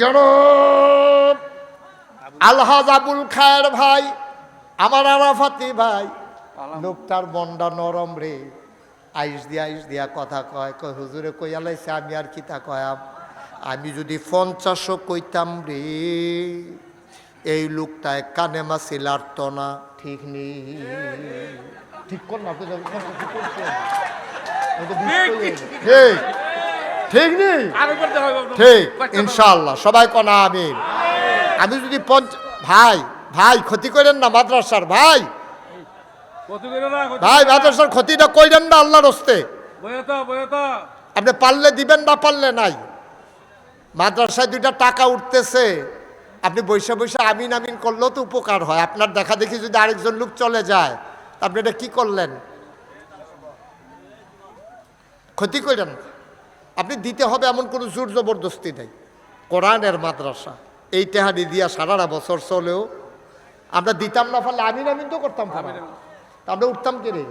জনাব আলহাজ আবুল খায়ের ভাই, আমার আরাফাতি ভাই, লোকটার মনটা নরম রে। আইস দিয়া কথা কয়, কয় হুজুরে কইয়া লাইছে, আমি আর কিতা কয়াম, আমি যদি 50ও কইতাম রে, এই লোকটায় কানে মাছি লাড়ত না। ঠিক নেই? ঠিক কর না, ঠিক নেই? ঠিক, ইনশাআল্লাহ সবাই কনা আমিন। আমি যদি ভাই ভাই ক্ষতি করেন না মাদ্রাসার, ভাই ভাই মাদ্রাসার ক্ষতিটা কইরেন না আল্লাহর হস্তে। আপনি পারলে দিবেন, না পারলে নাই। মাদ্রাসায় 2টা টাকা উঠতেছে, আপনি বৈশা বৈশা আমিন আমিন করলেও তো উপকার হয়। আপনার দেখা দেখি যদি আরেকজন লোক চলে যায়, আপনি এটা কি করলেন? ক্ষতি করেন। আপনি দিতে হবে এমন কোনো জোর জবরদস্তি নেই। কোরআনের মাদ্রাসা, এই টেহানি দিয়া সারাটা বছর চলেও আমরা দিতাম না, ফলে আমিন আমিন তো করতাম, আমরা উঠতাম কে রে?